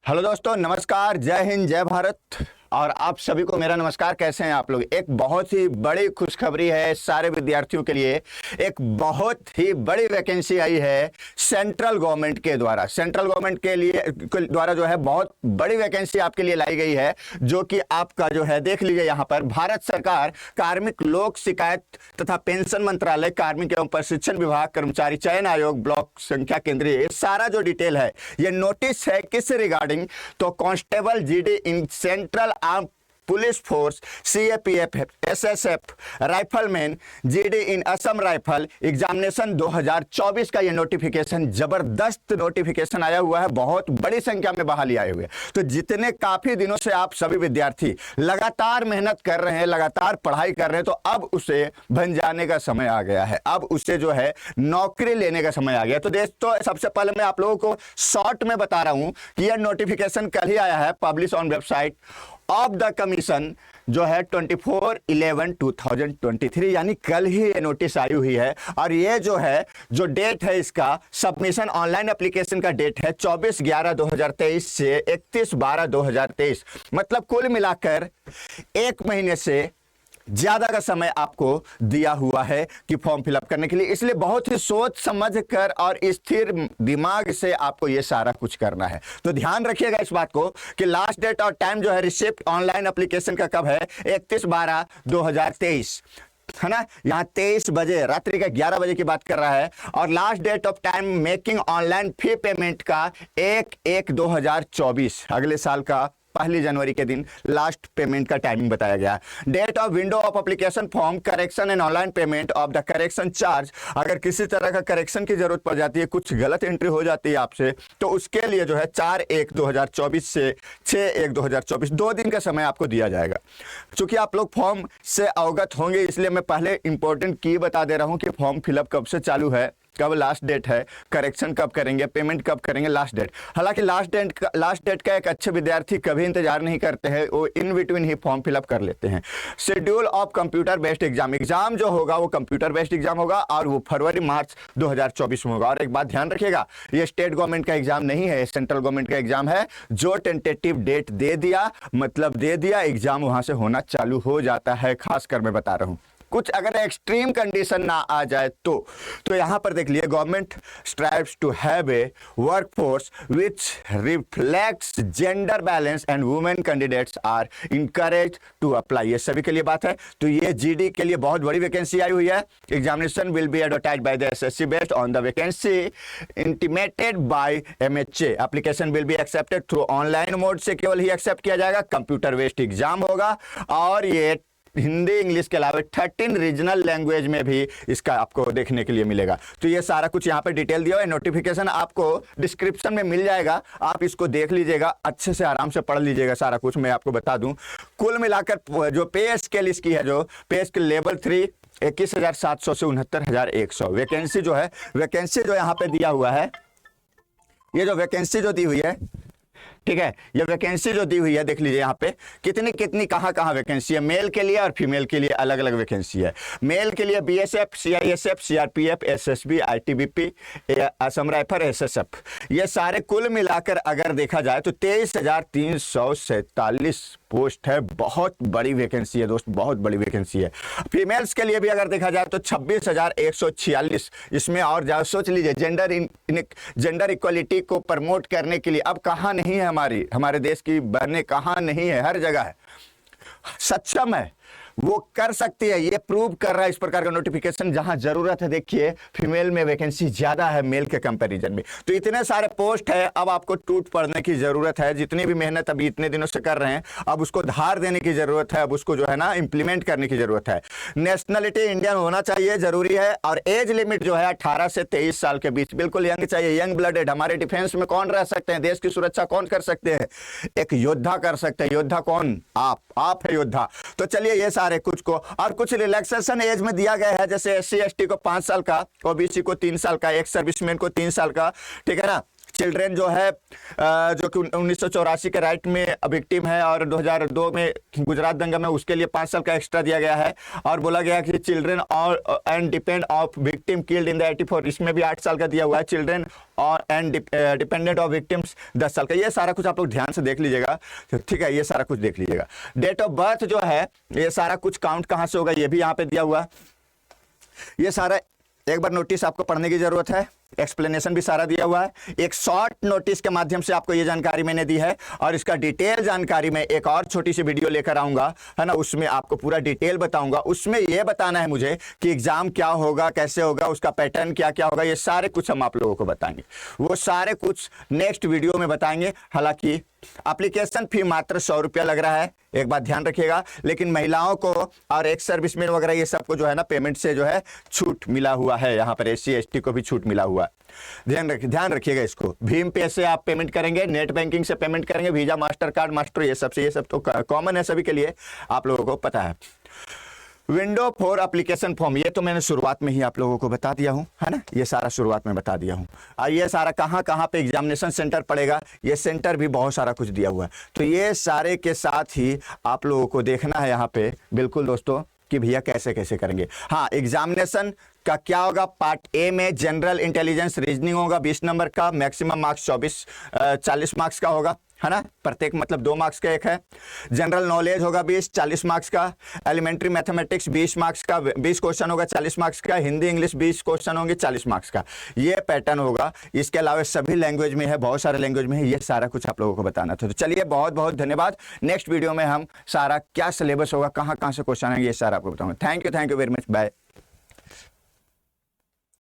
Hello दोस्तों, नमस्कार, जय हिंद, जय भारत। और आप सभी को मेरा नमस्कार। कैसे हैं आप लोग? एक बहुत ही बड़ी खुशखबरी है सारे विद्यार्थियों के लिए। एक बहुत ही बड़ी वैकेंसी आई है सेंट्रल गवर्नमेंट के द्वारा। सेंट्रल गवर्नमेंट के द्वारा जो है बहुत बड़ी वैकेंसी आपके लिए लाई गई है, जो कि आपका जो है देख लीजिए यहाँ पर। भारत सरकार कार्मिक लोक शिकायत तथा पेंशन मंत्रालय, कार्मिक एवं प्रशिक्षण विभाग, कर्मचारी चयन आयोग, ब्लॉक संख्या केंद्रीय, ये सारा जो डिटेल है, ये नोटिस है किस रिगार्डिंग? तो constable GD in central arm police force, CAPF, SSF, rifleman, GD in Assam rifle examination 2024 का ये नोटिफिकेशन, जबरदस्त नोटिफिकेशन आया हुआ है। बहुत बड़ी संख्या में बहाली आए हुए। तो जितने काफी दिनों से आप सभी विद्यार्थी लगातार मेहनत कर रहे हैं, लगातार पढ़ाई कर रहे हैं, तो अब उसे बन जाने का समय आ गया है। अब उसे जो है नौकरी लेने का समय आ गया। तो दोस्तों, सबसे पहले मैं आप लोगों को शॉर्ट में बता रहा हूं कि यह नोटिफिकेशन कल ही आया है, publish on website of the commission, जो है 24/11/2023, यानी कल ही ये नोटिस आई हुई है। और ये जो है, जो डेट है इसका सबमिशन ऑनलाइन एप्लीकेशन का डेट है 24/11/2023 से 31/12/2023। मतलब कुल मिलाकर एक महीने से ज्यादा का समय आपको दिया हुआ है कि फॉर्म फिलअप करने के लिए। इसलिए बहुत ही सोच समझ कर और स्थिर दिमाग से आपको ये सारा कुछ करना है। तो ध्यान रखिएगा इस बात को कि लास्ट डेट और टाइम जो है रिसिप्ट ऑनलाइन एप्लीकेशन का कब है? 31/12/2023 है ना। यहाँ 23 बजे, रात्रि का 11 बजे की बात कर रहा है। और last date of time making online fee payment का 1/1/2024, अगले साल का 1 जनवरी के दिन लास्ट पेमेंट का टाइमिंग बताया गया। Date of window of application form correction and online payment of the correction charge. अगर किसी तरह का करेक्शन की जरूरत पड़ जाती है, कुछ गलत एंट्री हो जाती है आपसे, तो उसके लिए जो है 4/1/2024 से 6/1/2024 2 दिन का समय आपको दिया जाएगा। चूंकि आप लोग फॉर्म से अवगत होंगे, इसलिए मैं पहले इंपॉर्टेंट की बता दे रहा हूं कि फॉर्म फिलअप कब से चालू है, कब लास्ट डेट है, करेक्शन कब करेंगे, पेमेंट कब करेंगे, लास्ट डेट। हालांकि लास्ट डेट का एक अच्छे विद्यार्थी कभी इंतजार नहीं करते हैं, वो in between he form fill up कर लेते हैं। Schedule of computer based exam जो होगा वो कंप्यूटर बेस्ड एग्जाम होगा, और वो फरवरी-मार्च 2024 में होगा। और एक बात ध्यान रखिएगा, ये स्टेट गवर्नमेंट का एग्जाम नहीं है, सेंट्रल गवर्नमेंट का एग्जाम है। जो टेंटेटिव डेट दे दिया, मतलब दे दिया, एग्जाम वहां से होना चालू हो जाता है। खासकर मैं बता रहा हूं, कुछ अगर एक्सट्रीम कंडीशन ना आ जाए तो यहां पर देख लिए, government strives to have a workforce which reflects gender balance and women candidates are encourage to apply. ये सभी के लिए बात है। तो ये जीडी के लिए बहुत बड़ी वैकेंसी आई हुई है। Examination will be advertised by the SSC based on the vacancy intimated by MHA. Application will be accepted through online mode से केवल ही एक्सेप्ट किया जाएगा। कंप्यूटर बेस्ड एग्जाम होगा, और ये हिंदी इंग्लिश के अलावा 13 रीजनल लैंग्वेज में भी इसका आपको देखने के लिए मिलेगा। तो ये सारा कुछ यहाँ पे डिटेल दिया हुआ है। नोटिफिकेशन आपको डिस्क्रिप्शन में मिल जाएगा, आप इसको देख लीजिएगा, अच्छे से आराम से पढ़ लीजिएगा। सारा कुछ मैं आपको बता दूं। कुल मिलाकर जो पे स्केल इसकी है, जो पे स्केल लेवल 3 21,700 से 69,100 वैकेंसी जो है, वैकेंसी जो यहाँ पे दिया हुआ है, ये जो वैकेंसी जो दी हुई है, ठीक है, ये वैकेंसी जो दी हुई है, देख लीजिए यहाँ पे कितनी कितनी कहाँ वैकेंसी है। मेल के लिए और फीमेल के लिए अलग अलग वैकेंसी है। मेल के लिए BSF, CISF, CRPF, SSB, ITBP, Assam rifle, SSF, ये सारे कुल मिलाकर अगर देखा जाए तो 23,347 पोस्ट है। बहुत बड़ी वैकेंसी है दोस्त, बहुत बड़ी वैकेंसी है। फीमेल्स के लिए भी अगर देखा जाए तो 26,146। इसमें और ज्यादा सोच लीजिए, जेंडर इक्वलिटी को प्रमोट करने के लिए अब कहाँ नहीं है हमारे देश की बहनें, कहाँ नहीं है, हर जगह है, सक्षम है, वो कर सकती है। ये प्रूव कर रहा है इस प्रकार का नोटिफिकेशन। जहां जरूरत है, देखिए फीमेल में वैकेंसी ज्यादा है मेल के कंपैरिजन में। तो इतने सारे पोस्ट है, अब आपको टूट पड़ने की जरूरत है। जितनी भी मेहनत अभी इतने दिनों से कर रहे हैं, अब उसको धार देने की जरूरत है, अब उसको जो है ना इंप्लीमेंट करने की जरूरत है। नेशनलिटी इंडियन होना चाहिए, जरूरी है। और एज लिमिट जो है 18 से 23 साल के बीच, बिल्कुल यंग चाहिए, यंग ब्लडेड। हमारे डिफेंस में कौन रह सकते हैं, देश की सुरक्षा कौन कर सकते हैं? एक योद्धा कर सकते हैं। योद्धा कौन? आप है योद्धा। तो चलिए, ये सारे कुछ को, और कुछ रिलैक्सेशन एज में दिया गया है, जैसे SC ST को 5 साल का, ओबीसी को 3 साल का, एक सर्विसमैन को 3 साल का, ठीक है ना, चिल्ड्रेन जो है जो कि 1984 के राइट में विक्टिम है और 2002 में गुजरात दंगा में उसके लिए 5 साल का एक्स्ट्रा दिया गया है। और बोला गया कि चिल्ड्रेन और and depend of victim killed in the 84, इसमें भी 8 साल का दिया हुआ है। चिल्ड्रेन और एंड डिपेंडेंट ऑफ विक्टिम्स 10 साल का। ये सारा कुछ आप लोग ध्यान से देख लीजिएगा, ठीक है, ये सारा कुछ देख लीजिएगा। डेट ऑफ बर्थ जो है ये सारा कुछ काउंट कहां से होगा ये भी यहाँ पे दिया हुआ। ये सारा एक बार नोटिस आपको पढ़ने की जरूरत है, एक्सप्लेनेशन भी सारा दिया हुआ है। एक शॉर्ट नोटिस के माध्यम से आपको ये जानकारी मैंने दी है और इसका डिटेल जानकारी मैं एक और छोटी सी वीडियो लेकर आऊंगा, है ना, उसमें आपको पूरा डिटेल बताऊंगा। उसमें ये बताना है मुझे कि एग्जाम क्या होगा, कैसे होगा, उसका पैटर्न क्या क्या होगा, ये सारे कुछ हम आप लोगों को बताएंगे। वो सारे कुछ नेक्स्ट वीडियो में बताएंगे। हालांकि एप्लीकेशन फी मात्र 100 रुपया लग रहा है, एक बात ध्यान रखिएगा, लेकिन महिलाओं को और एक्स सर्विसमैन वगैरह ये सबको जो है ना पेमेंट से जो है छूट मिला हुआ है। यहाँ पर SC ST को भी छूट मिला हुआ है। ध्यान रखिएगा इसको। भीम पे से आप पेमेंट करेंगे, नेट बैंकिंग से पेमेंट करेंगे, वीजा, मास्टर कार्ड, मास्टर, ये सब तो कॉमन है सभी के लिए, आप लोगों को पता है। विंडो फॉर एप्लीकेशन फॉर्म, ये तो मैंने शुरुआत में ही आप लोगों को बता दिया हूं, है ना, ये सारा शुरुआत में बता दिया हूं। और ये सारा कहां पे एग्जामिनेशन सेंटर पड़ेगा, ये सेंटर भी बहुत सारा कुछ दिया हुआ है। तो ये सारे के साथ ही आप लोगों को देखना है यहाँ पे बिल्कुल दोस्तों कि भैया कैसे कैसे करेंगे। हाँ, एग्जामिनेशन का क्या होगा, पार्ट ए में जनरल इंटेलिजेंस रीजनिंग होगा 20 नंबर का, मैक्सिमम मार्क्स 40 मार्क्स का होगा, है ना, प्रत्येक मतलब 2 मार्क्स का एक है। जनरल नॉलेज होगा 40 मार्क्स का। एलिमेंट्री मैथमेटिक्स 20 मार्क्स का, 20 क्वेश्चन होगा 40 मार्क्स का। हिंदी इंग्लिश 20 क्वेश्चन होंगे 40 मार्क्स का। ये पैटर्न होगा। इसके अलावा सभी लैंग्वेज में है, बहुत सारे लैंग्वेज में है। ये सारा कुछ आप लोगों को बताना था। तो चलिए, बहुत बहुत धन्यवाद। नेक्स्ट वीडियो में हम सारा क्या सिलेबस होगा, कहाँ कहाँ से क्वेश्चन आएंगे, ये सारा आपको बताऊंगा। Thank you very much, bye.